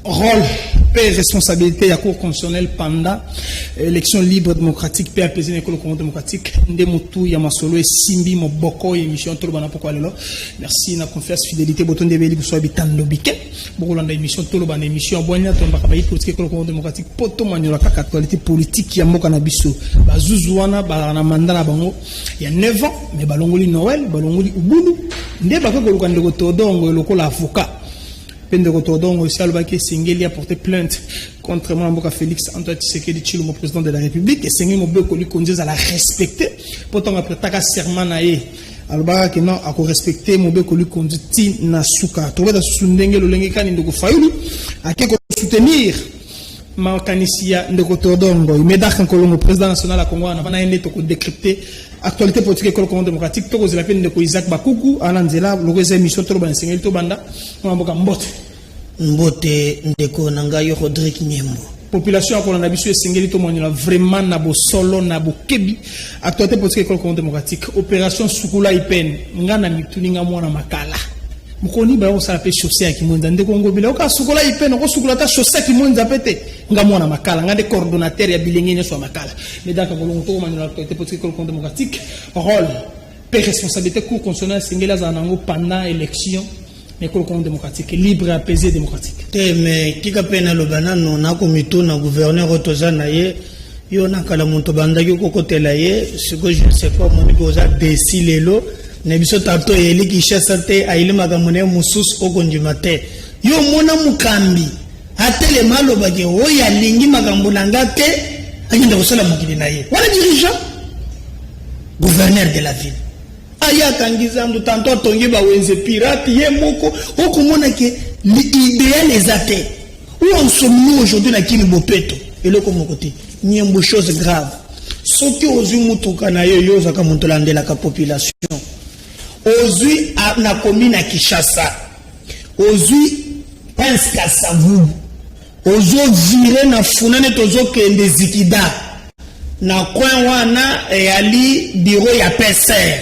Rôle et responsabilité à Cour constitutionnelle pendant élection libre démocratique paix apaisée dans le Congo démocratique Ndemutu Yamasolo et Simbi Moboko émission Tolobana pourquoi lelo merci na confiance fidélité boton de beli so habitant lobike bokolanda émission Tolobana émission bonya to mbaka bayi politique le Congo démocratique poto manyola kaka actualité politique ya mboka na biso bazuzuana ba na mandala bango il y a 9 ans mais balongoli Noël balongoli Ubundu nde bakakoluka ndeko todongo lokola avocat Pendeko Tordongo aussi Albaki Singeli a porté plainte contre Mboka Félix Antoine Tshisekedi Tshilombo président de la République et Singeli Mobeko lui conduise à la respecter pourtant après taka serment naé Albaka que non à respecter Mobeko lui conduit na suka to da sundenge lolenge kani ndoko fayulu a ke soutenir Makanisia ndeko Tordongo Medaka Kolongo président national à Congo na bana ende to décrypter actualité politique école Congo démocratique to la peine de Isaac Bakuku Ananzela lokoza émission to ban Singeli to banda Mboka Mbote ndeko nangayo Rodrigue Nyembo population à Kolanda biso Singeli to monyola vraiment na bo solo na bo kebi actualité politique école Congo démocratique opération Sukula Ipen ngana mituninga mwana makala mukoni ba on s'appelle chaussée à Kimonza ndeko ngobila oka Sukula Ipen ko Sukula ta chaussée Kimonza pete nga mwana makala ngade coordonnateur ya bilengene so makala mais donc kolongo to manyola actualité politique école Congo démocratique rôle et responsabilité cour constitutionnelle Singeli zanango pendant élection l'école démocratique libre et apaisée démocratique. Mais qui a peine le banane on a commis tout na gouverneur Otozanaye yo na kala monto banda yo côté là ce que je ne sais pas mon goza décilelo na biso tato eli ki chasate aile magamone musus okondi mate yo mona mukambi atele malo bage oya lingi magambulanga te agenda kosala mukili na ye wala dirigeant gouverneur de la ville aya kangizandu tanto tongi ba wenze pirate ye moko okomona ke l'idéal les athées où en sommes-nous aujourd'hui na kini bopeto et le comme côté nyembo chose grave soki ozui mutuka na yo yo zaka muntolande la population ozui na commune à Kinshasa ozui pense qu'à savu ozo virer na funane tozo kende zikida na coin wana ali bureau ya PCR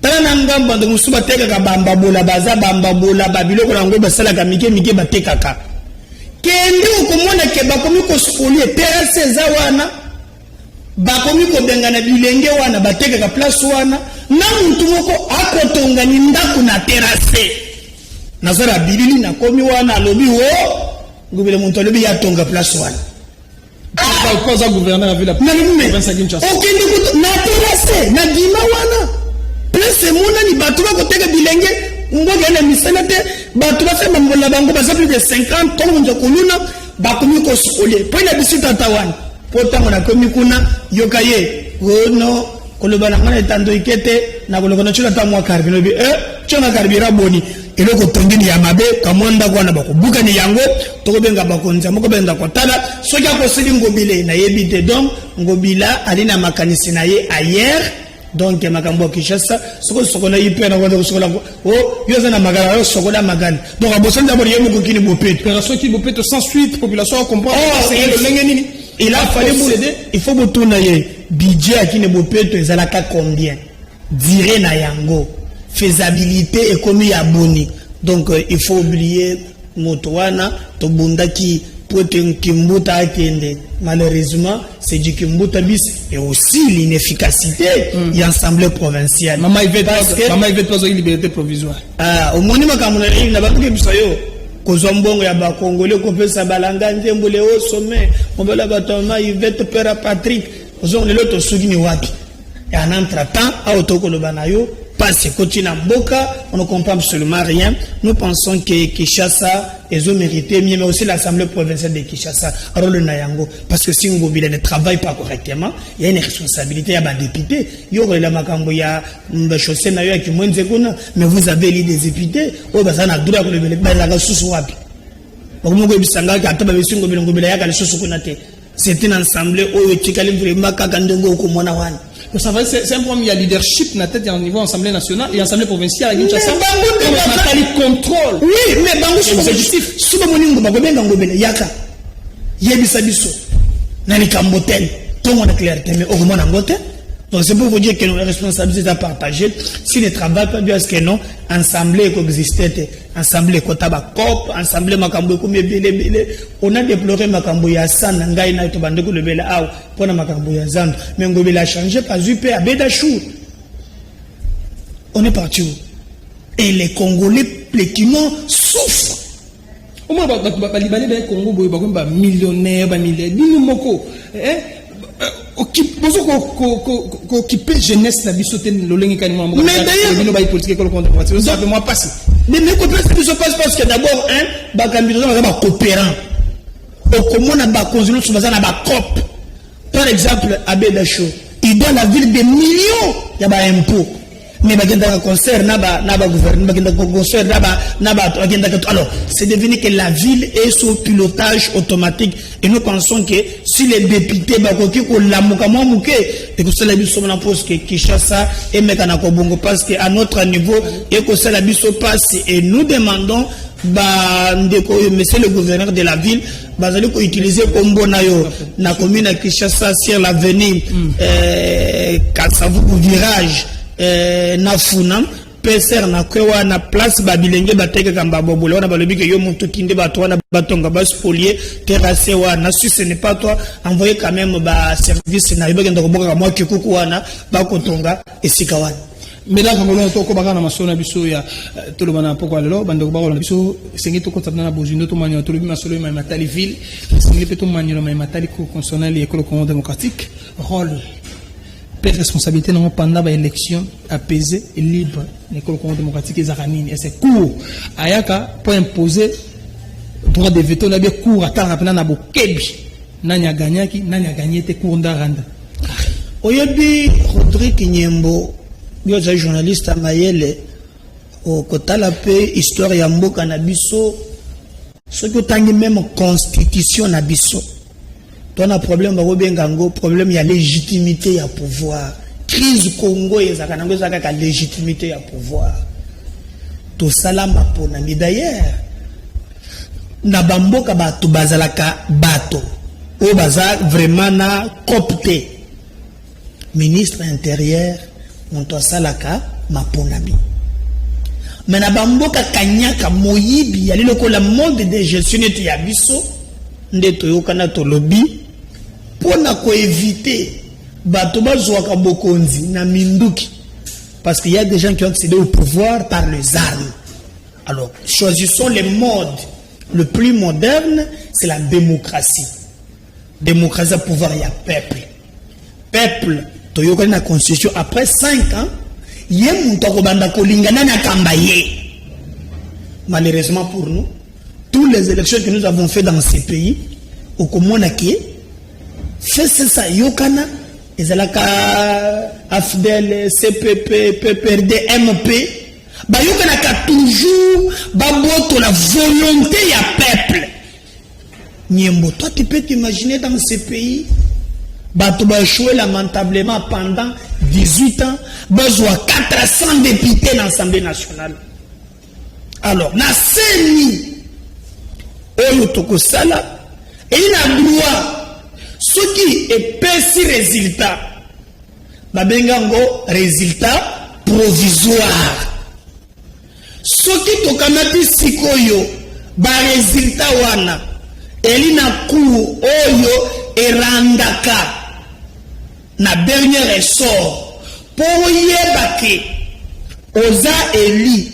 tana ngamba ndo musuba teka ka bamba bola baza bamba bola babilo ko nango basala ka mike batekaka kende ukomona ke bakomi ko spolie terrasse za wana bakomi ko bengana bilenge wana bateka ka place wana na muntu moko akotonga ni ndaku na terrasse nazara bilili na komi wana lobi wo ngubile muntu lobi ya tonga place wana cause gouverneur a vu la province à Kinshasa okende na terrasse na dima wana plus mona ni batu ba koteka bilenge ngoga na misanate batu ba fema mbola bango ba plus de 50 ton nje kuluna ba komi ko skole po na bisita tawan po tango na komi kuna yokaye wono koloba na ngana tando ikete na koloba na chula tamwa karbino bi chona karbira boni eloko tongini ya mabe kamonda kwa na bakubuka ni yango toko benga bakonza moko benda kotala soki akosili ngobile na yebite donc ngobila alina makanisi na ye ailleurs. Donc makambo Kinshasa sokola yipena kwa sokola oh yoza na magala yo sokola magala donc abosan d'abord yemo ko kini bopeto opération ki bopeto sans suite population comprend c'est le lenge nini il a fallu céder il faut botuna ye budget akine bopeto ezalaka combien dire na yango faisabilité et comme ya boni donc il faut oublier motowana to bundaki Kimbuta akende malheureusement c'est du Kimbuta bis et aussi l'inefficacité de l'Assemblée provinciale. Maman il veut pas une liberté provisoire. Au moment où na bakuke bisayo kozombongo ya ba Congolais ko pesa balanga ndembole au sommet on veut la batoma il veut te père Patrick ozong le loto sugi ni wapi et en entre-temps a otokolo banayo passe continue Mboka, on ne comprend absolument rien. Nous pensons que Kinshasa ils ont mérité mieux, mais aussi l'Assemblée provinciale de Kinshasa, rôle Nayango, parce que si Ngobila ne travaille pas correctement, il y a une responsabilité à ma député. Il y a la makambo ya chaussée na yo qui moins zekuna, mais vous avez élu des députés. Oh bah ça n'a droit que le la sous wapi. Omugo bisanga ka taba bisu Ngobila ya ka le sous kunate. C'est une assemblée où tu calmes vraiment kakandengo ko mona wana. C'est un problème, il y a leadership na tête au niveau Assemblée nationale et Assemblée provinciale à Kinshasa. On contrôle. Oui, mais bango subjectif. Suba moningo bagobenga ngobele yaka. Yebisa biso. Nani kambotel. Tongo na clarté mais au moment ngote. Donc c'est pour vous dire que nos responsabilités à partager. Si ne travaillent pas bien, ce que non, ensemble coexistait, ensemble kotaba cop, ensemble makambo comme bele. On a déploré makambo ya san ngai na to bandeko le bela aw pour na makambo ya zando. Mais ngobe la changé pas UP à Bédachou. On est parti où? Et les Congolais, les Timons souffrent. Au moins, les Libanais des Congo, ils sont millionnaires, milliardaires. Dis-nous, Moko. Occupé jeunesse, la bisote, l'oleng et mais d'ailleurs, les politiques, ça fait moi passer. Mais ne se passe parce que d'abord, coopérant. Comment on a construit sur la COP. Par exemple, à Bédachou, il doit la ville des millions d'impôts. Mais concert alors c'est devenu que la ville est sous pilotage automatique et nous pensons que si les députés et que cela pose que Kinshasa et Mekanakobongo parce qu'à notre niveau et que cela passe et nous demandons monsieur le gouverneur de la ville bazali ko utiliser kombo na yo na commune à Kinshasa sur l'avenue Katsavubu virage na funam peser na kwewa na place babilenge bateke kamba bobola na balobi que yo monto kinde bato na batonga bas polier terrassé wa na si ce n'est pas toi envoyer quand même ba service na ibeke ndoko boka moi kikuku wana ba kotonga esika wana. Mais là, quand on a tout comparé à ma soeur, il y a tout le monde pourquoi alors, bande de barons, biso, c'est que tout quand on a besoin de tout manier, tout le monde sur le même matali ville, c'est que tout manier le même matali constitutionnel et école démocratique, rôle, responsabilité non pendant l'élection apaisée et libre, l'école démocratique et zaramine et c'est court, ayaka pour imposer droit de veto, on a bien court à temps rapidement na bokebi, nanya gagnaki, nanya gagné te cours d'aranda. Oyebi Rodrigue Nyembo. Yo za journaliste à Mayele au kotala pe histoire ya mboka na biso ce que tangi même constitution na biso ton a problème ba bengango problème ya légitimité ya pouvoir crise Congo ezaka nango ezaka ka légitimité ya pouvoir to salama pona mi d'ailleurs na bamboka bato bazalaka bato o baza vraiment na copté ministre intérieur monto salaka maponabi mais na bamboka kanyaka moyibi ya lelo ko la mode de gestion et ya biso ndeto yokana to lobby pona ko éviter bato bazwaka bokonzi na minduki parce qu'il y a des gens qui ont accédé au pouvoir par les armes. Alors choisissons les modes. Le plus moderne c'est la démocratie. Démocratie, pouvoir, il y a peuple toyokani na constitution après 5 ans yé muto banda kolingana na kambaye. Malheureusement pour nous toutes les élections que nous avons fait dans ces pays au komona ki fait ça yokana ezalaka AFDEL CPP PPRD MP ba yokana ka toujours ba boto la volonté ya peuple. Nyembo, toi tu peux t'imaginer dans ces pays bato ba échoué lamentablement pendant 18 ans, besoin 400 députés dans l'Assemblée nationale. Alors, na seni oyo tokosala et il a droit ce qui est petit résultat babengango résultat provisoire. Ce qui tokamati sikoyo ba résultat wana elina ku oyo erandaka na dernier ressort pour yebake oza eli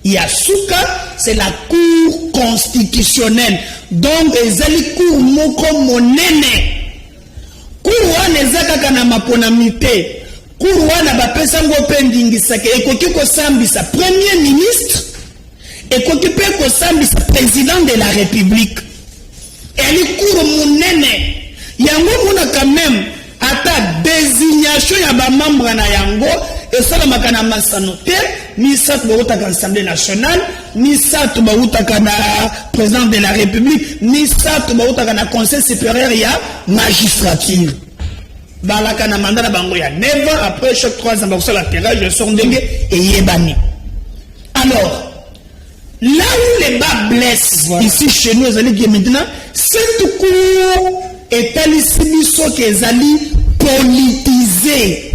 yasuka c'est la cour constitutionnelle donc ezali cour moko monene cour wana ezaka na maponamite cour wana bapesa ngo pe ndingisaka ekoki kosambisa premier ministre ekoki pe kosambisa président de la république eli cour monene yango mona quand même ata désignation ya ba membre na yango esala makana masanote ni sat bauta ka Assemblée nationale ni sat bauta ka na président de la république ni sat bauta ka na conseil supérieur ya magistrature balaka na mandat na bango ya 9 ans après chaque 3 ans ba la tirage de son ndenge et yebani. Alors là où les bas blessent ici chez nous ezali que maintenant cette cour est allé biso que ezali politisé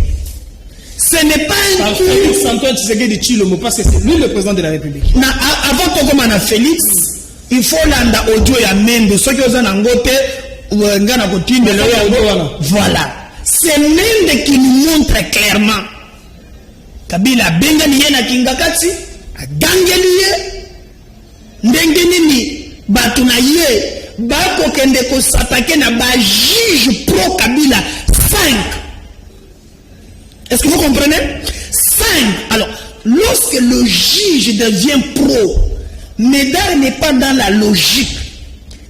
Ce n'est pas un coup. Félix Antoine Tshisekedi Tshilombo, parce que c'est lui le président de la République. Avant de commencer à Félix, il faut landa audio ya Mende. Ceux qui ont un côté, voilà. C'est Mende qui nous montre clairement. Kabila Bengani Yena Kingakatsi, a Gangeliye, Ndengenini, Batunaye, Bako Kendeko Satake na ba juge pro Kabila 5. Est-ce que vous comprenez? 5. Alors, lorsque le juge devient pro, Médard n'est pas dans la logique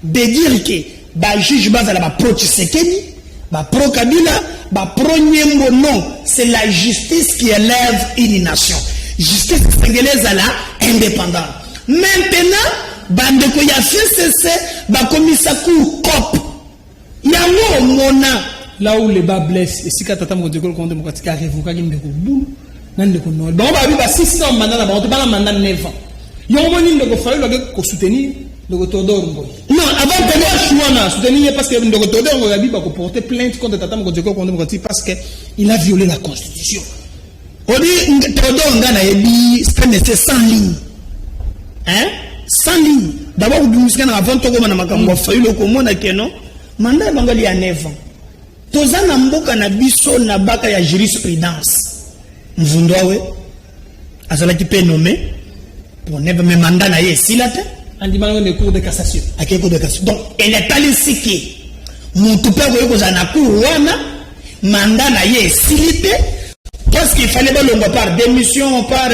de dire que le juge va la pro Tshisekedi, pro Kabila, pro Nyembo. Non, c'est la justice qui élève une nation. Justice sénégalaise à la indépendance. Maintenant, bandeko ya FCC, commissaire COP. Yango mona. Là où les bas blessent, et si Katata Modeko le Congo démocratique a révoqué Ndeko Boulou, Nandeko Noël. Bon, on va vivre 600 mandats là-bas, on te parle mandat 9 ans. Il y a un moment où il faut soutenir le Todor Mboy. Non, avant de moi, soutenir parce que le Todor Mboy a porté plainte contre Tata Modeko le Congo démocratique parce qu'il a violé la Constitution. On dit Todor Ngana Ebi, c'est 100 lignes. Hein? 100 lignes. D'abord, vous dites avant de commencer à Makambo, il faut le commun à Keno, mandat Bangali à 9 ans. Toza na mboka na biso na baka ya jurisprudence mvundwa we azala ki pe nommé pour ne me mandat na ye silate andimano ne cour de cassation ake cour de cassation. Donc elle est allée siki mutu pe ko yoza na cour wana mandat na ye silite parce qu'il fallait pas longo par démission par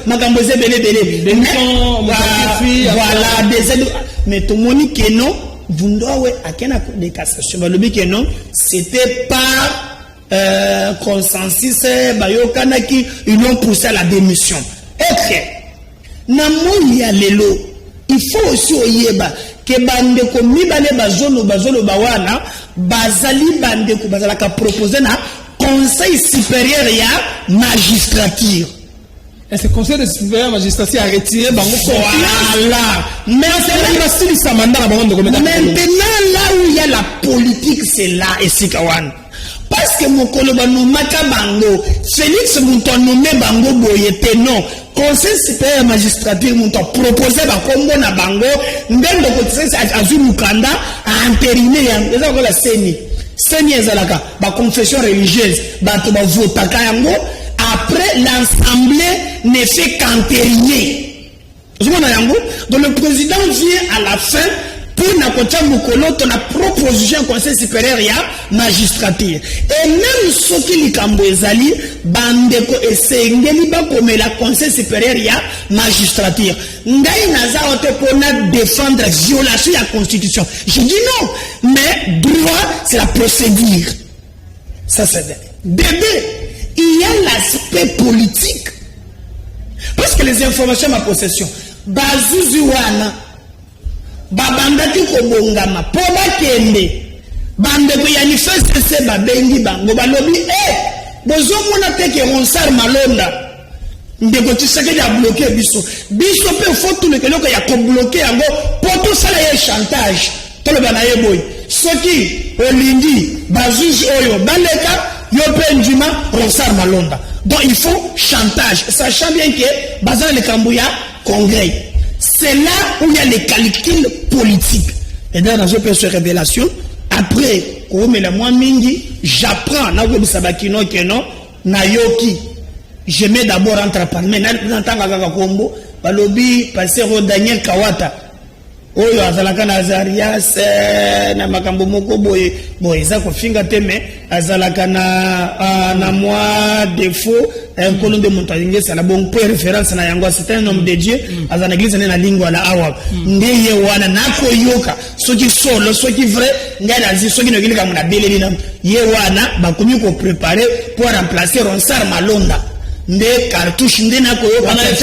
makambo zebele démission voilà des mais tout moni que non Vundowe a kena de cassation. Le que non, c'était par consensus, Bayokanaki, ils l'ont poussé à la démission. Ok. Namoya lelo, il faut aussi oyeba que bandeko mibale bazolo bawana, bazali bandeko bazala ka proposer na conseil supérieur ya magistrature. Et ce conseil de supérieur magistrature a retiré Bango. Voilà. Maintenant, là où il y a la politique, c'est là, et c'est Kawan. Parce que mon collègue Maka Bango, Félix Mouton nommé Bango Boyete, non. Conseil supérieur magistrature Mouton proposé Bakongo na Bango, même le conseil Azul Mukanda a entériné, la CENI. CENI Ezalaka, la confession religieuse, ba votaka yango. Après, l'Assemblée ne fait qu'entériner. Donc le président vient à la fin pour la proposition au Conseil supérieur et magistrature. Et même ceux qui Ezali, bandeko et sengeli comme la Conseil supérieur et magistrature. Ngai naza ote pour défendre violation de la Constitution. Je dis non, mais droit, c'est la procédure. Ça c'est bébé. Il y a l'aspect politique. Parce que les informations à ma possession, Bazuzi wana, Babandaki Kobongama, Poba Kende, Bandeko Yanifeste Babengi Bango, Balobi, Bozo Mona Teke Ronsar Malonda, Ndeko Tshisekedi a bloqué Biso. Biso peut faut tout le keloko ya ko bloquer ango, pour tout ça là chantage. Tout le banaye boy. Soki, Olindi, Bazuzi Oyo, Baleka, Yopenjima, Ronsar Malonda. Donc il faut chantage, sachant bien que Bazan le Kambouya, congrès. C'est là où il y a les calculs politiques. Et dans la révélation, après, j'apprends, Nayoki. Je mets d'abord entre parmi, Balobi, passer au Daniel Kawata. Oyo azalaka na Azarias na makambo moko boye eza ko finga teme azalaka na moi défaut un colon de montagne ça la bon point référence na yango c'est un homme de Dieu azana église na lingua la awa ndeye wana nako yoka soki solo soki vrai ngala zi soki no kilika mona beleli na ye wana bakomi ko préparer pour remplacer Ronsar Malonda nde cartouche nde nako yoka na ya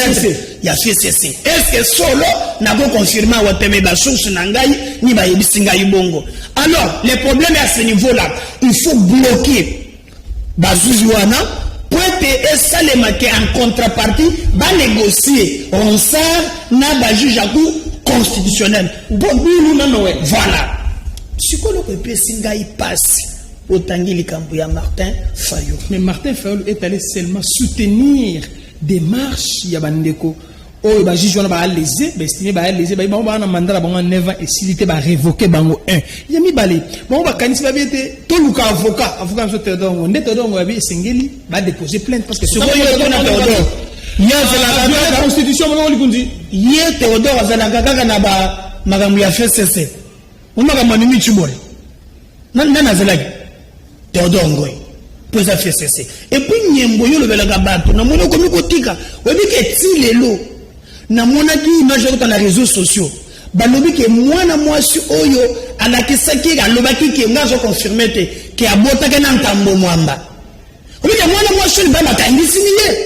FCC. Est-ce que solo n'a pas confirmé à Wateme Basource Nangaï ni Bayebisingaï Bongo? Alors, le problème est à ce niveau-là. Il faut bloquer Bazouziwana pour que ça les marquer en contrepartie, va négocier. On sort n'a pas juge à coup constitutionnel. Voilà. Ce que le PP Singaï passe. Otangi likambo ya Martin Fayulu. Mais Martin Fayulu est allé seulement soutenir des marches ya bandeko. Oh, bah, juge, on va léser, bah, estimé, bah, léser, bah, on va en mandat, bah, on 9 ans, et s'il était, bah, révoqué, bah, 1. Il y a mis balé. Bon, bah, quand il va bien, tout le cas, avocat, on est Théodore, on va bien, Sengeli, bah, déposer plainte, parce que c'est quoi, il y a Théodore. Il y a la constitution, il y a Théodore, Zalagaka, Naba, Madame, il a fait cesser. On m'a ramené Chubol. Non, Zalagaka. Théodore Ngoy. Pour ça fait cesser. Et puis, Nyembo, le Belagabato, na mono komi kotika, on dit que si les lots, na mona ki image dans les réseaux sociaux balobi ke mwana mwasi oyo alakisaki alobaki ke ngazo confirmer te ke abotaka na ntambo mwamba obi ke mwana mwasi ni baba kangisi niye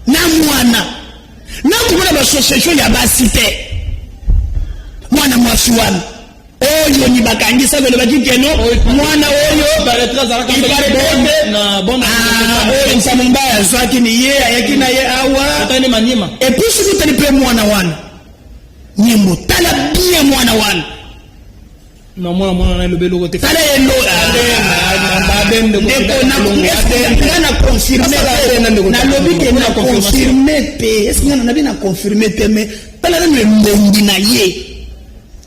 na mwana na kubona ba association ya basite mwana mwasi wana oyo ni bakangisa balobaki ke no mwana oyo na bon oyo nsamumba zwaki ni ye ayaki na ye awa atani manima et puis si vous tenez mwana wana nyimbo tala bien mwana wana na mwana na lobelo kote tala elo na confirmer na lobi ke na confirmer pe est-ce que na bien confirmer te mais tala na mbongi na ye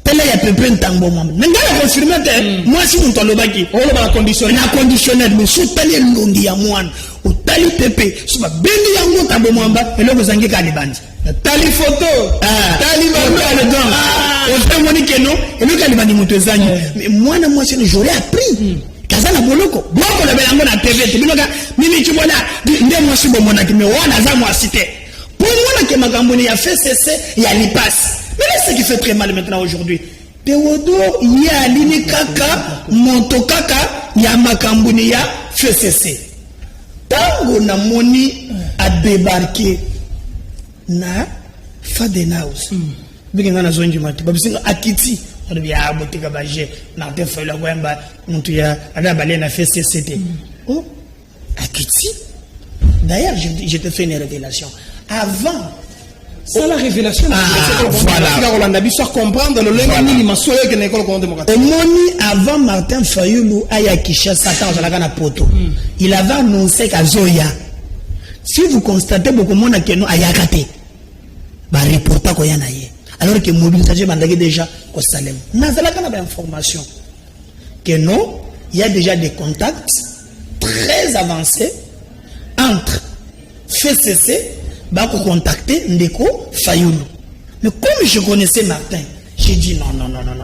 tala ya pepe ntango mwamba nga na confirmer te moi si muntu alobaki olo ba conditionnel mais so tali elongi ya mwana otali pepe so ba bendi yango ntango mwamba eloko zangi ka libandi tali photo tali banga donc otemoni keno eloko libandi mutu ezanyi mais mwana mwasi ne j'aurais appris kazana boloko boko na belango na TV te binoka mimi chibona nde mwasi bomona ki me wana za mwasi te pour moi que makambo ni ya FCC ya lipas. Mais là, ce qui fait très mal maintenant aujourd'hui. Théodore, il y a l'ini kaka, monto kaka, il y a makambuni ya FCC. Tango na moni a débarqué na Fadenhouse. Biganga na zonji mati. Babisinga akiti. On dit ya botika baje na te fela kwamba mtu ya ada balé na FCC. Oh, akiti. D'ailleurs, je te fais une révélation. Avant c'est la révélation. Voilà. On a besoin de comprendre le avant Martin Fayulu aya Kinshasa na poto. Il avait annoncé qu'à Zoya. Si vous constatez beaucoup de gens qui ont ayakate, bah reporter ko yana ye. Alors que mobilisation bandaki déjà au Salem. Nazala kana ba information que non, il y a déjà des contacts très avancés entre FCC va contacter Ndeko Fayulu. Mais comme je connaissais Martin, j'ai dit non,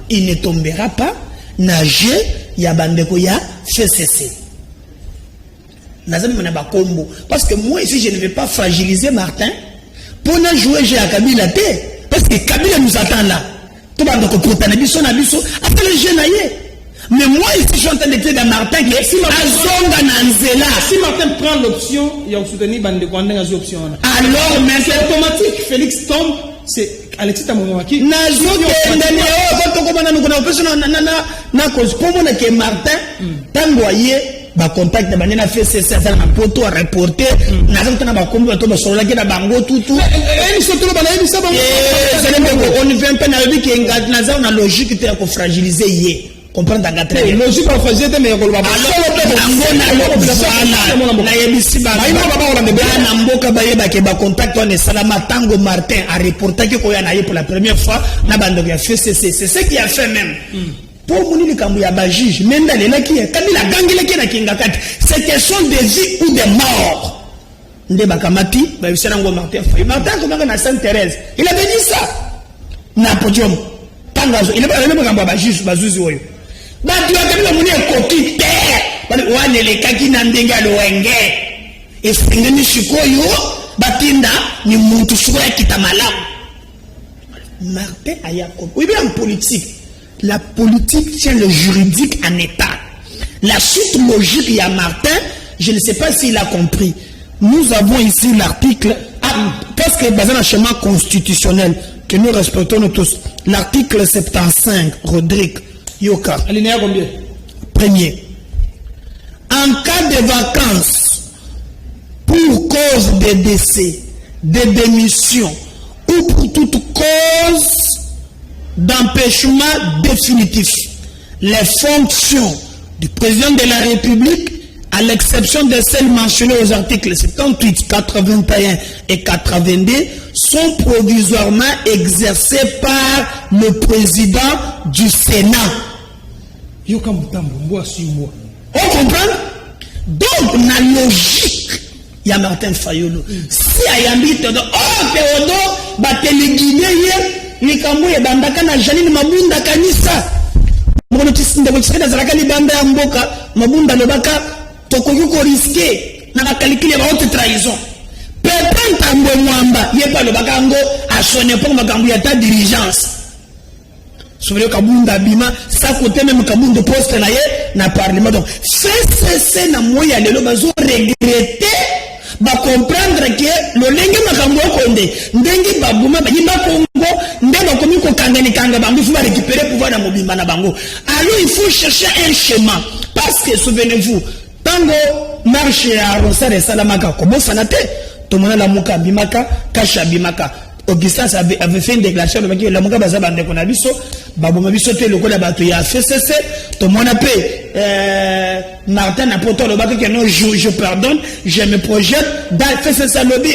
il ne tombera pas nager ya bandeko ya FCC. Parce que moi ici je ne vais pas fragiliser Martin pour ne jouer j'ai à Kabila T. Parce que Kabila nous attend là. Tout le monde peut biso après le jeu naïe. Mais moi ici je suis en train de dire à Martin que si Martin prend l'option, il y a soutenir Bandeko Andeng as option. Alors mais c'est automatique, Félix tombe, c'est Alexis Tamomaki. Martin tangoye ba contact ba na FCC ça na poto à reporter na ça na ba kombi to ba solola ke na bango tutu on ne vient pas na bi ke na za na logique te ko fragiliser yé. Comprendre dans la logique en faisait mais on va na yebisi ba na mboka ba yeba ke ba contact on salama tango Martin a reporté que ko ya na pour la première fois na bando ya FCC c'est ce qui a fait même pour moni likambo ya ba juge menda lela ki kabila gangile ki na kinga kati c'est question de vie ou de mort nde bakamati ba bisana ngo Martin comment na Sainte-Thérèse il avait dit ça na podium tangazo il avait même likambo ba juge bazuzi oyo batu akabila muni ekoki te bali wane le kaki na ndenge alwenge esengeni shikoyo batinda ni muntu shikoya kitamalamu Martin ayako oui bien en politique la politique tient le juridique en état la suite logique y a Martin je ne sais pas s'il a compris nous avons ici l'article parce que basé dans le schéma constitutionnel que nous respectons nous tous l'article 75 Rodrigue Yoka. Alinéa combien? Premier. En cas de vacances, pour cause de décès, de démission ou pour toute cause d'empêchement définitif, les fonctions du président de la République, à l'exception de celles mentionnées aux articles 78, 81 et 82, sont provisoirement exercées par le président du Sénat. Yo kamutambo mboa si mboa. On comprend? Donc, la logique, il y a Martin Fayulu. Si Ayambi te dit, oh, Théodore, Batelegine, Likambo et Bandaka na Janine Mabunda Kanisa. Mbono tisinde ko tsena zalaka libanda ya mboka, Mabunda lobaka, tokoyuko risqué, na calculer ba haute trahison. Pépin Tambo Mwamba, yepa lobaka ngo, a sonné pour makambo ya ta diligence. Souvenez Kabunda Bima, ça côté même Kabunda poste là na parlement. Donc, c'est na moya lelo bazo regretter, ba comprendre que le lenge makambo konde, ndenge babuma ba yimba Congo, ndenge komi ko kangani kanga bango faut récupérer pouvoir na mobimba na bango. Alors il faut chercher un schéma parce que souvenez-vous, tango marche à Rosar et Salamaka, comment ça n'a été? Tomona la muka bimaka, kasha bimaka. Augustin avait fait une déclaration de la Mouka Bazaba de Konabiso, Babomabiso, le Kola Bato, il a fait cesser, tout mon appel, Martin n'a pas le bateau que non, je pardonne, je me projette, dans fait cesser le lobby,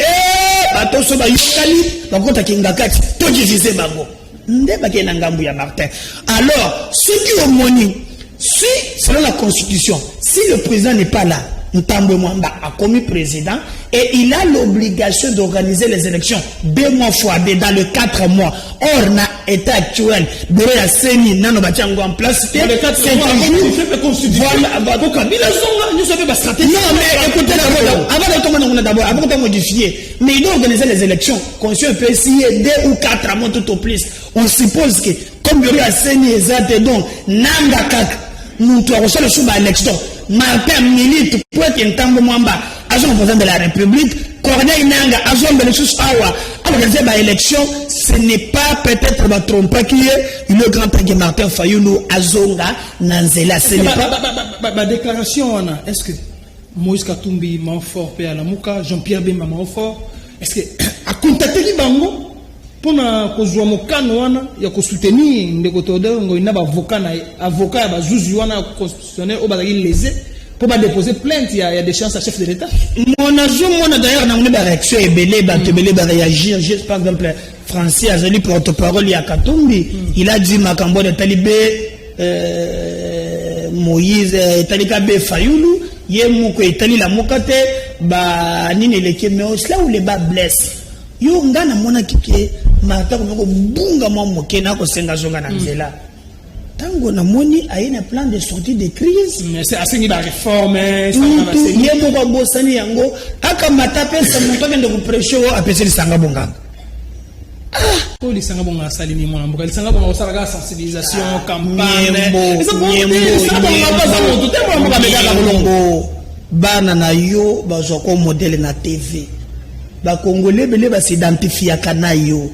Bato Soba Yukali, donc on t'a Kingaka, tout divisé Bago. Ndebake Nangambu ya Martin. Alors, ceux qui ont moni, si, selon la Constitution, si le président n'est pas là, Ntambo Mwamba a commis président et il a l'obligation d'organiser les élections 2 mois fois 2 dans le 4 mois. Or, na état actuel, Béré a Seni, Nano Batiango en place. Dans le 4 mois, il fait la constitution. Non, mais écoutez d'abord, avant de modifier, mais il doit organiser les élections. Constitution peut essayer 2 ou 4 mois tout au plus. On suppose que, comme Béré a Seni, Zate, donc, Nanga Kak, nous avons reçu le souba à l'élection. Martin milite pour être un Tambo Mwamba, agent président de la République, Corneille Nanga, agent de l'élection Awa, organiser l'élection, ce n'est pas peut-être ma trompe qui est le grand tangue Martin Fayulu, Azonga, Nanzela, ce n'est pas. Ma déclaration, est-ce que Moïse Katumbi, Manfort, P. Alamuka, Jean-Pierre Bemba, Manfort, est-ce que, à contacter les bango, pour kozwa mokano wana ya ko soutenir ndeko Théodore Ngoina ba avocat ya bazuzu wana constitutionnel au bazaki lésé pour ba déposer plainte il y a des chances à chef de l'État. Mon ajout moi d'ailleurs na ba réaction et belé ba réagir, juste par exemple Francis Azali porte-parole ya Katumbi, il a dit makambo de talibé Moïse talikabe Fayulu yemu ko etali la mokate ba nini leke mais là où les bas blessent. Yo ngana mona kike mata ko bunga mo mokena ko senga zonga na nzela tango na moni ayena plan de sortie de crise mais c'est assez ni ba réforme ça va se yemo ba bosani yango aka mata pesa moto kende ko pressure apesi lisanga bonga to lisanga bonga salini mona mboka lisanga bonga osala sensibilisation campagne bana na yo bazoko modèle na TV ba Congolais belé ba s'identifier kana yo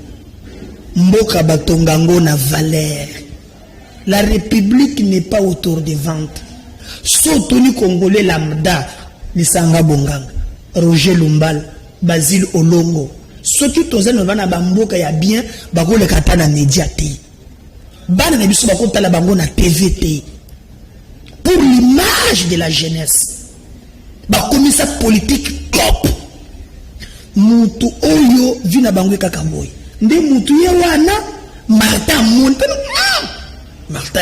mboka batongango na valeur. La République n'est pas autour des ventes. Sotoni Congolais lambda lisanga bonganga Roger Lumbal Basile Olongo ceux qui tozana bana bamboka ya bien bakole katana médiaté bana na biso bakotala bango na TVT pour l'image de la jeunesse ba commissaire politique top mutu oyo vina bango kaka boy nde mutu ye wana Martin monte Martin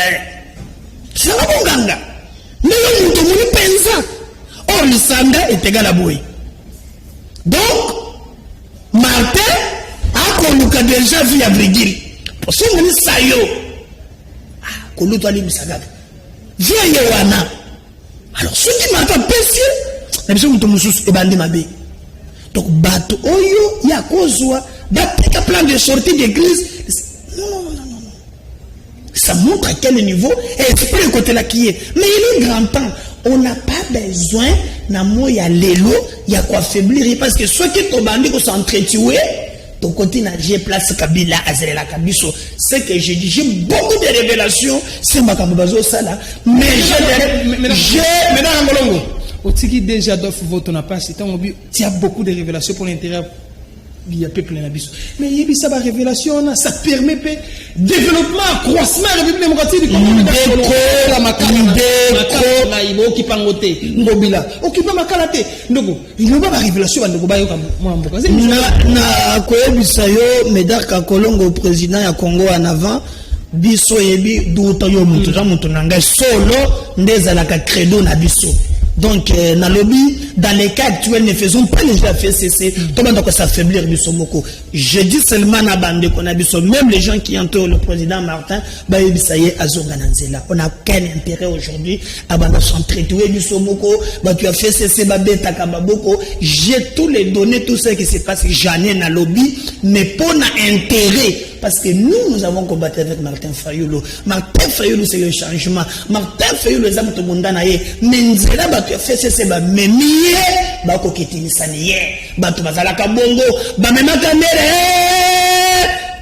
c'est la bonganga nde mutu muni penza or lisanga est égal à boy donc Martin a koluka déjà vu à Brigil pour ce muni sayo koluto ali misaga via wana alors ce qui Martin pessier na biso mutu mususu ebande mabe. Donc, bateau oyo, il y a kozwa, d'après plan de sortie d'église. Non. Ça montre à quel niveau, et c'est pas le côté là qui est. Mais il est grand temps. On n'a pas besoin, il y a l'élo, il y a quoi affaiblir, parce que ceux qui sont bandits, qui sont entretués, ton côté n'a j'ai place Kabila, Azerela Kabiso. C'est que j'ai dit, j'ai beaucoup de révélations, c'est ma Kamubazo, ça là. Mais j'ai. Mesdames Angolongo. Au Tiki déjà d'offre votre n'a pas cité, il y a beaucoup de révélations pour l'intérieur il y a peuple na biso mais il y a ça ba révélation ça permet pe développement accroissement de la République démocratique du Congo la makala na ibo ki pangote ngobila okipa makala te ndoko il y a ba révélation ndoko ba yo ka moi mboka na koyebisa yo Médard Kakolongo président ya Congo en avant biso yebi duta yo mutu za mutu nanga solo ndezalaka credo na biso. Donc, dans le lobby, dans les cas actuels, ne faisons pas les gens FCC. Comment donc s'affaiblir Bissomoko? Je dis seulement à bande qu'on a Bisso, même les gens qui entourent le président Martin, bah ça y est, Azongananzela. On n'a qu'un intérêt aujourd'hui à bande s'entraîner Bissomoko, bah tu as FCC, bah bêta kababoko. J'ai tous les données, tout ce qui se passe, j'en ai dans le lobby, mais pour un intérêt. Parce que nous avons combattu avec Martin Fayulu. Martin Fayulu, c'est le changement. Martin Fayulu, les hommes, tout le monde en a eu. Mais Nzela, bah, tu as fait c'est bah, mais mieux, bah, koketini saniye. Bah, tu vas à la kabongo. Bah, même la caméra,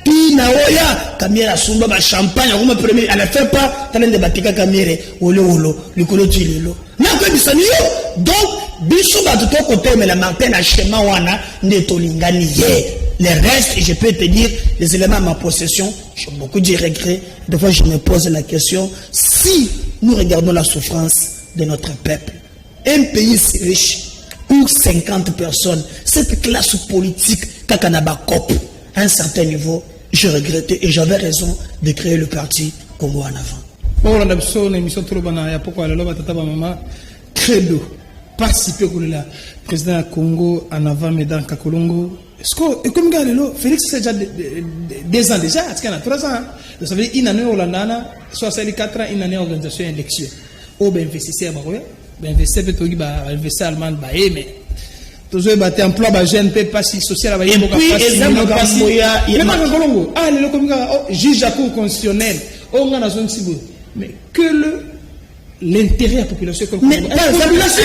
Pina, oya, caméra, sumba, bah, champagne, on m'a premier, elle ne fait pas, t'as l'air de batika caméra, olo, le colo, tu l'es, n'a pas dit ça, donc, biso, bah, tout au côté, mais la Martin a schéma, wana, netolingani, les restes, je peux te dire, les éléments à ma possession, j'ai beaucoup de regrets. Des fois, je me pose la question, si nous regardons la souffrance de notre peuple, un pays si riche, pour 50 personnes, cette classe politique, Kakanaba Kop, à un certain niveau, je regrettais et j'avais raison de créer le parti Congo en avant. Bon, on a besoin d'une émission trop banale, il y a pourquoi la tata maman, credo, participer pour le président Congo en avant, Médard Kakolongo. Est-ce que, comme Galelo, Félix, c'est déjà 2 ans déjà, c'est 3 ans. Ça veut dire une année au Landana, 64 ans, une année organisation élection. Au ben investisseur, ben investisseur, peut-être investisseur allemand, mais toujours battu emploi, bah jeune, peut pas si social, et puis, mais pas Colombo. Ah, le comme juge à cour constitutionnel, on a zone cible. Mais que l'intérêt de la population, mais la population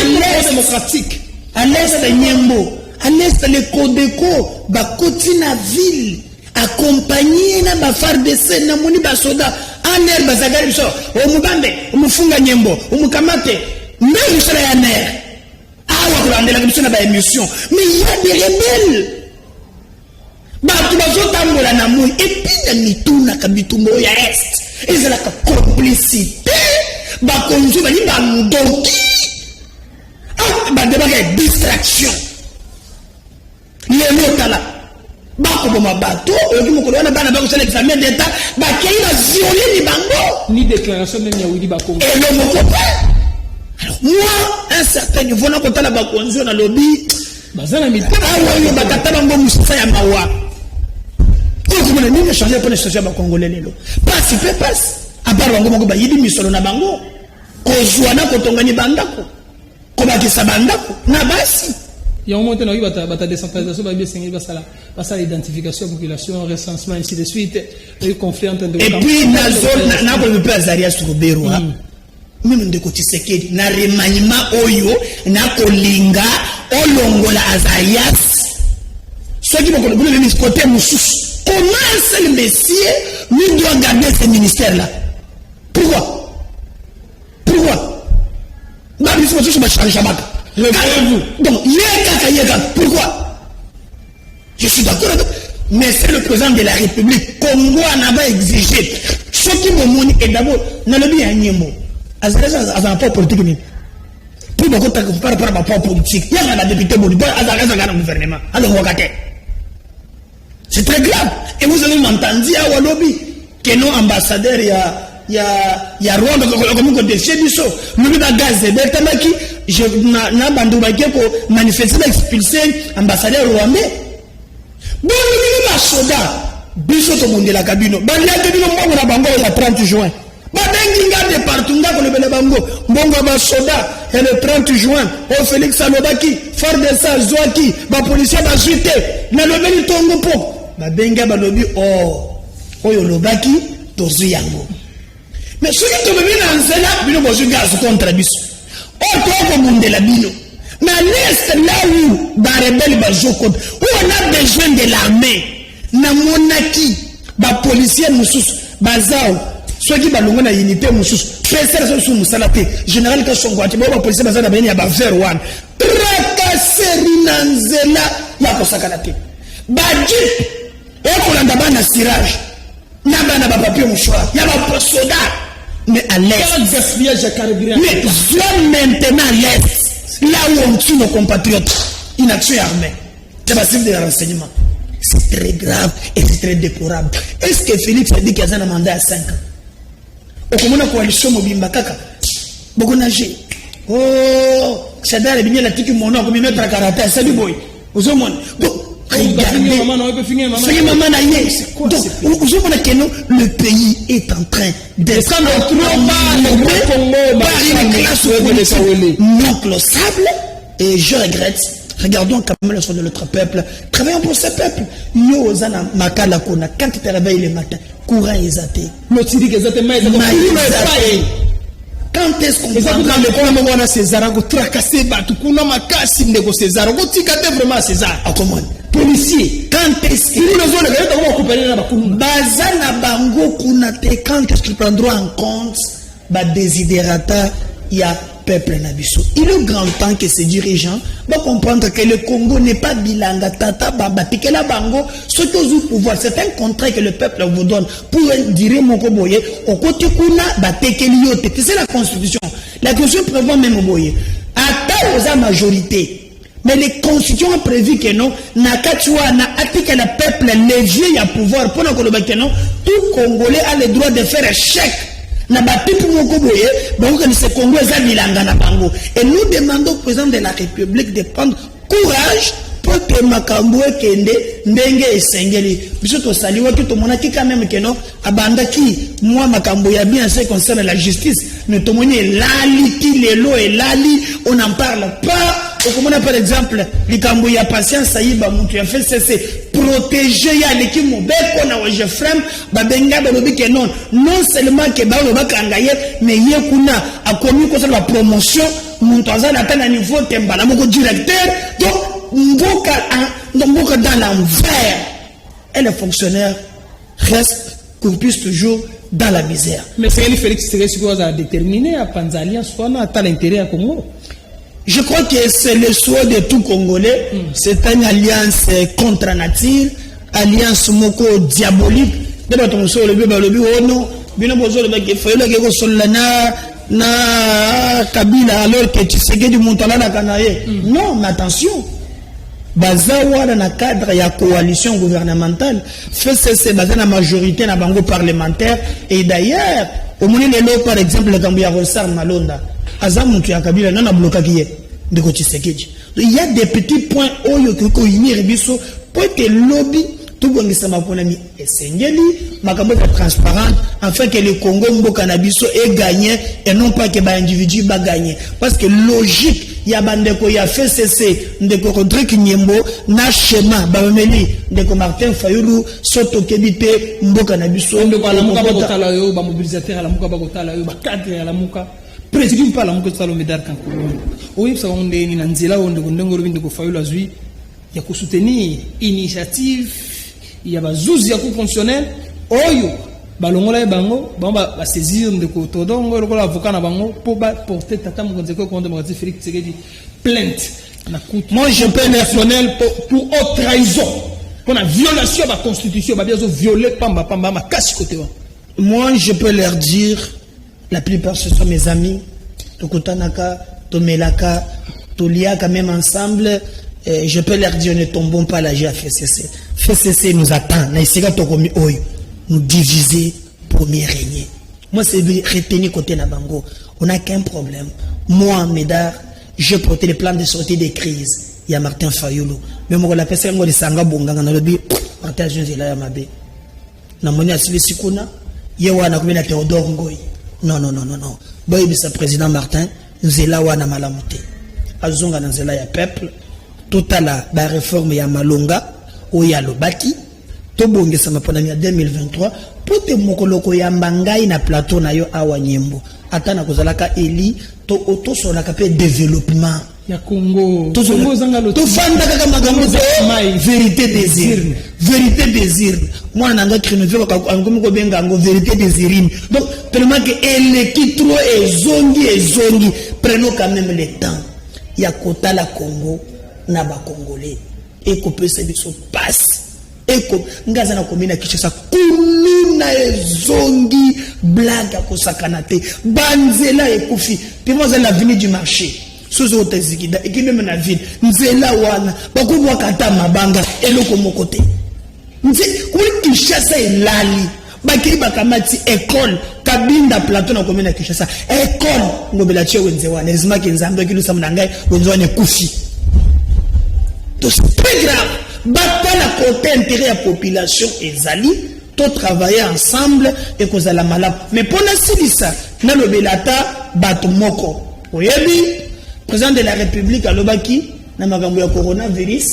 démocratique, à l'est de Niembo. À l'est, les Codeco, Bakoti na ville, accompagné na ba FARDC, na moni ba soda, aner bazagari so, o mubambe, o mufunga Nyembo, o mukamate, même sur la mer. Ah, on va la commission na ba émission. Mais il y a des rebelles. Ba tu bazo tambola na mouille, et puis na mituna kabitumbo ya est. Ils ont la complicité, ba konzu ba ni ba ndoki. Ah, ba débat distraction. Les locaux là, bako boma bateau, et puis mon collègue n'a pas fait l'examen d'État, bah qui a violé les bangos. Ni déclaration même ya Widi Bako. Et le mot alors moi, un certain niveau, on a compté la bakonzo dans le lobby. Bazana mi. Ah ouais, bakata bango musa ya mawa. Oh comment on a changé pour les sociétés congolais lelo. Passe fait passe. À part bango bango ba yidi misolo na bango. Ko joana ko tongani bandako. Ko ba kisa bandako. Na basi. Il y a un moment où il y a une décentralisation, il y a l'identification de la population, recensement, ainsi de suite, le conflit entre deux. Et puis, dans la zone, on a vu Azaria sur le bureau. Même de côté Sekedi, na remaniement oyo, na kolinga, olongola Azarias. Ceux qui vont connaître le côté Moussous. Comment est-ce que le Messie nous doit garder ce ministère-là? Pourquoi? Bah, il faut que je me change à Baka. Donc, pourquoi? Je suis d'accord avec vous. Mais c'est le président de la République. Congo en avait exigé. Ce qui me montre est d'abord, dans le bien, il y a un mot. Azareza a un rapport politique. Pour me par rapport à rapport politique, il y a un député Bolibo, Azareza a un gouvernement. Alors, c'est très grave. Et vous avez entendu à Walobi que nos ambassadeurs, il y a Rwanda comme on dit chez Bisso nous na gaz de tamaki je na bandu bakeko manifester expulser ambassadeur rwandais bon nous na soda Bisso to mondela kabino banda kabino mbongo na bango ya 30 juin badengi ngade partout ngako lebele bango mbongo ba soda et le 30 juin au Félix Salobaki fort de ça Zwaki ba policier ba juité na lobeli tongo po babenga balobi oyo lobaki tozu yango. Mais ceux qui ont mis dans le Sénat, ils ont besoin de contre Bisso. Mais à l'est, là où les rebelles où on a besoin de l'armée, na monaki, les policiers, ceux qui ont une unité, général Kassongo, les policiers, ils ont un verre. Tracasserie Nanzela, il y a un Badjip, et qu'on a d'abord un cirage. N'a pas papier mouchoir. Il y a pas soda. Mais à l'est. Mais viens maintenant à l'est. Là où on tue nos compatriotes. Une action armée. C'est pas simple de renseignement. C'est très grave et c'est très déplorable. Est-ce que Félix a dit qu'il y a un mandat à 5 ans? Au commun de la coalition Mobimba Kaka. Beaucoup nagé. Oh, Chadar est venu la tique mon nom comme il met à karaté. Salut boy. Aux hommes. Regardez. Le pays est en train d'être par une classe non classable. Et je regrette. Regardons quand même le son de notre peuple. Travaillons pour ce peuple. Yo, Zana, Makala, Kona, quand tu te réveilles le matin, courant exaté. Quand est-ce qu'on va prendre César, go tracasser, batou, kuna makasi, ndeko César, go tikate vraiment César. Ah, comment? Policier, quand est-ce que Bazana Bango Kunate, quand est-ce qu'ils prendront en compte ba desiderata ya peuple Nabiso? Il est grand temps que ces dirigeants vont comprendre que le Congo n'est pas bilanga tata baba pikela bango ce que vous pouvoir c'est un contrat que le peuple vous donne pour dire mon koboye au côté kuna ba tekeli yote c'est la constitution prévoit même boye ata aux majorité. Mais les constitutions ont prévu que non, Nakachua n'a article le peuple levier à pouvoir pour que non, tout Congolais a le droit de faire un chèque. Na bati pour mon Koboye, donc ce Congo est milanga na bango. Et nous demandons au président de la République de prendre courage pour que Makambo kende ndenge esengeli. Bisoto saliwa ki to monaki quand même que non, abanda ki moi Makambo ya bien ce qui concerne la justice, ne to moni lali ki lelo et lali, on n'en parle pas. Comme par exemple, les Cambouya patience, ça y est, tu as fait cesser, protéger l'équipe Mobeko, na waje frem, babenga balobi que non, non seulement que baloba kangaye, mais yekuna a commis comme ça la promotion, mon toisa n'a pas un niveau tembala, mon directeur, donc mboka dans l'envers, et les fonctionnaires restent qu'on puisse toujours dans la misère. Mais c'est Félix Tshisekedi a déterminé à Panzalia soit à l'intérêt à Congo. Je crois que c'est le souhait de tout Congolais. C'est une alliance contre la nature, alliance moko diabolique. Na Kabila alors que tu sais que du Montana na Kanaye. Non, mais attention. Bazawa dans le cadre de la coalition gouvernementale fait cesser la majorité na bango parlementaire et d'ailleurs au moment où par exemple le Gambia Rossar Malonda Azam tu as Kabila non a bloqué qui est de côté Tshisekedi. Il y a des petits points où il faut qu'on y rebiso pour que lobby tout le monde s'est maponami et sengeli makambo est transparent afin que le Congo mboka na biso ait gagné et non pas que ba individu ba gagné parce que logique il y a bandeko ya fait cesser ndeko Rodrigue Nyembo na schéma ba meli ndeko Martin Fayulu soto kebite mboka na biso ndeko ala muka ba kotala yo ba mobilisateur ala muka ba kotala yo ba cadre ala muka président pas la muka tsalo medar kan ko oui ça on est ni nanzela on ndeko ndengoro ndeko Fayulu azui ya ko soutenir initiative il y a bazuzi ya ko fonctionnel oyo balongola bango ba saisir ndeko todongo lokola avocat na bango pour porter tata mokonzeko contre Mokonzi Félix Tshisekedi plainte na cour. Moi je peux personnel pour haute trahison pour la violation de la constitution ba bien violer pamba ma casse côté. Moi je peux leur dire la plupart ce sont mes amis Tokotanaka Tomelaka Toliaka même ensemble. Je peux leur dire ne tombons pas la GFCC. FCC nous attend. Nous diviser pour mieux régner. Moi, c'est retenir côté Nabango. On n'a qu'un problème. Moi, Médard, je portais le plan de sortie des crises. Il y a Martin Fayulu. Mais moi, la personne de Sanga Bonga, on a dit Martin Junzela Yamabe. Namoni Asili Sikuna, Yewana Kumena Théodore Ngoy. Non. Boy, le président Martin, Nzela Wana Malamute. Azonga Nzela ya peuple. Totala la réforme ya Malonga ou ya Lobaki to bongesa mapona ya 2023 pote mokoloko ya Mbangai na plateau na yo awa Nyembo atana kozalaka eli to auto solaka pe développement ya Congo to zangalo to fanda kaka magambo vérité désir moi nanga krinovelo ka ngomi ko benga ngo vérité désirine donc tellement que elle qui trop ezongi prenons quand même le temps ya kota la Congo na ba Congolais et qu'on peut se passe eko ngaza na commune Kinshasa kuluna ezongi blague akosakana te banzela ekufi puis moi la avenue du marché sous otezikida et même na ville nzela wana bakubwa kata mabanga eloko mokote nze kuli Kinshasa elali bakiri bakamati école kabinda plateau na commune Kinshasa école ngobela tche wenze wana ezima kenzambe kilusa mnangai wenze wana ekufi. Donc c'est très grave. Battre la côté intérêt à la population et Zali, tout travailler ensemble et cause à la malade. Mais pour la ça, dans le Belata, bat moko. Vous voyez, président de la République à l'Obaki, dans le coronavirus,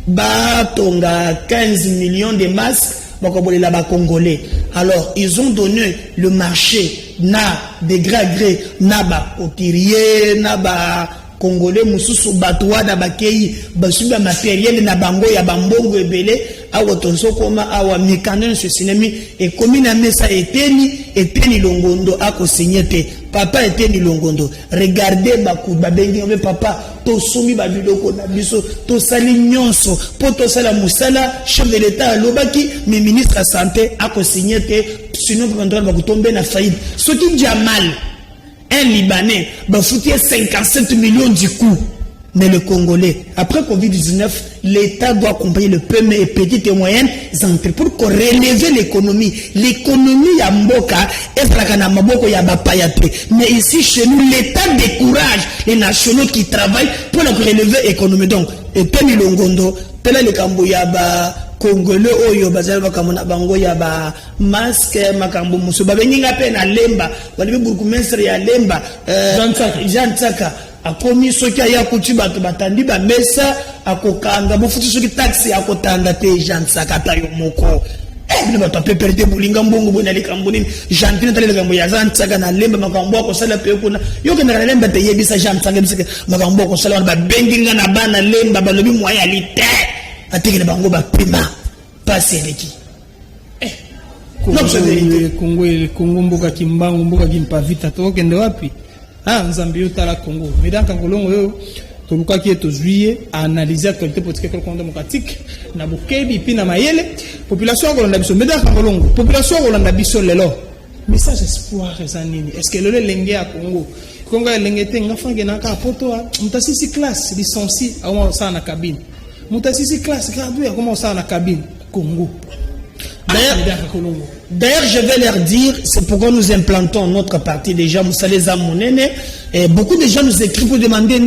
batonga 15 millions de masques, là-bas congolais. Alors, ils ont donné le marché, na de gré à gré, na ba potirier, na ba Congolais mususu batwa da bakei basuba matériel na bango ya bambongo ebele awa tonso koma awa mikandene ce cinéma et commune na mesa eteni longondo ako signété papa eteni longondo regardez baku babengi on papa to sumi ba biloko na biso to sali nyonso po to sala musala chef de l'état lobaki mais ministre de santé ako signété sinon contrôle ba kutombe na faillite ce qui dit mal. Un Libanais va foutre 57 millions du coup. Mais le Congolais, après Covid-19, l'État doit accompagner le PME et petites et moyennes entreprises pour relever l'économie. L'économie ya mboka, ezalaka maboko ya bapayate. Mais ici, chez nous, l'État décourage les nationaux qui travaillent pour la relever l'économie. Donc, et Temi Longondo, pela le kambo ya ba Congolais oyo bazali bakamona bango ya ba masque makambo muso babenginga pe na lemba walibi burgomestre ya lemba Jean Tsaka akomi soki ya kuti bato batandi ba mesa akokanga bofuti soki taxi akotanda te Jean Tsaka tayo moko bino bato pe perdre bulinga mbongo bona likambo nini Jean tale likambo ya Jean Tsaka na lemba makambo akosala pe kuna yoke na lemba te yebisa Jean Tsaka bisika makambo akosala ba benginga na bana lemba balobi moya lite atikele bango ba pima passer avec Congo mboka kimbangu mboka kimpavita to kende wapi nzambe yo tala Congo mais dans Kangolongo yo to luka ki to juillet analyser actualité politique et démocratique na bokebi puis na mayele population ko landa biso mais dans Kangolongo population ko landa biso lelo message espoir ezanini est-ce que le lenge à Congo lenge te ngafange na ka poto mutasisi classe licencié au ça na cabine mutasisi classe gradué comment ça na cabine Congo. D'ailleurs, je vais leur dire, c'est pourquoi nous implantons notre parti déjà, Moussaleza Mounene. Et beaucoup de gens nous écrivent pour demander,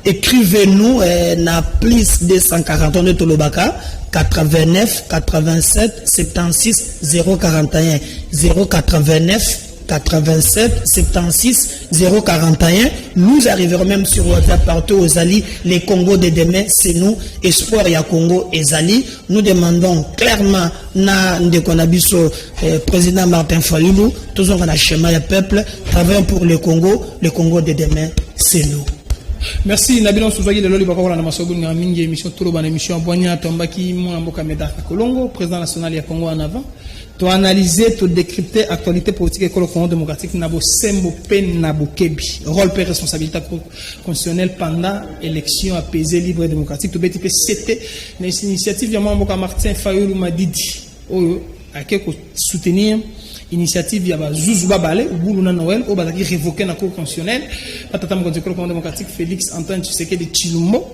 écrivez-nous, na plus 240 de Tolobaka, 89 87 76 041 089 87 76 041. Nous arriverons même sur WhatsApp partout aux alliés. Les Congo de demain, c'est nous. Espoir ya Congo et Zali. Nous demandons clairement na Ndekonabiso président Martin Fayulu, toujours dans le schéma du peuple, travaillons pour le Congo de demain, c'est nous. Merci Nabilon Souzaï de l'Oli Bakola Namasogun Mingi émission Touloban émission Boigna Tombaki Mouamboka Meda Kolongo président national ya Congo en avant. To analyser, to décrypter l'actualité politique et le Congo démocratique nabo sembo pen nabo kebi rôle et responsabilité constitutionnelle pendant élection apaisée libre et démocratique to BTP c'était une initiative ya Mouamboka Martin Fayulu Madidi oyo akeko soutenir initiative ya Zuzu Babale ou Boulouna Noël au bazaki révoqué na cour constitutionnelle patata mo Congo démocratique Félix Antoine Tshisekedi Tshilombo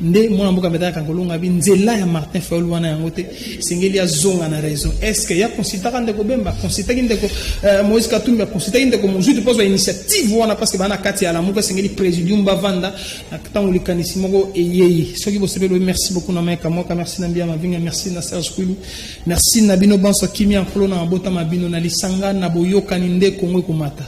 nde mwana mboka meta Kangolonga bi nzela ya Martin Fayulu wana yango te sengeli ya zonga na raison est-ce que ya consultaka ndeko Bemba consultaki ndeko Moïse Katumbi consultaki ndeko Mozutu pose initiative wana parce que bana kati ya la muka sengeli présidium bavanda tango likanisi moko eyeye soki bosebelo merci beaucoup na meka moka merci na Mbia Mavinga merci na Serge Kwilu merci na bino banso kimi en kolo na bota mabino na lisanga na boyoka ni nde Kongo komata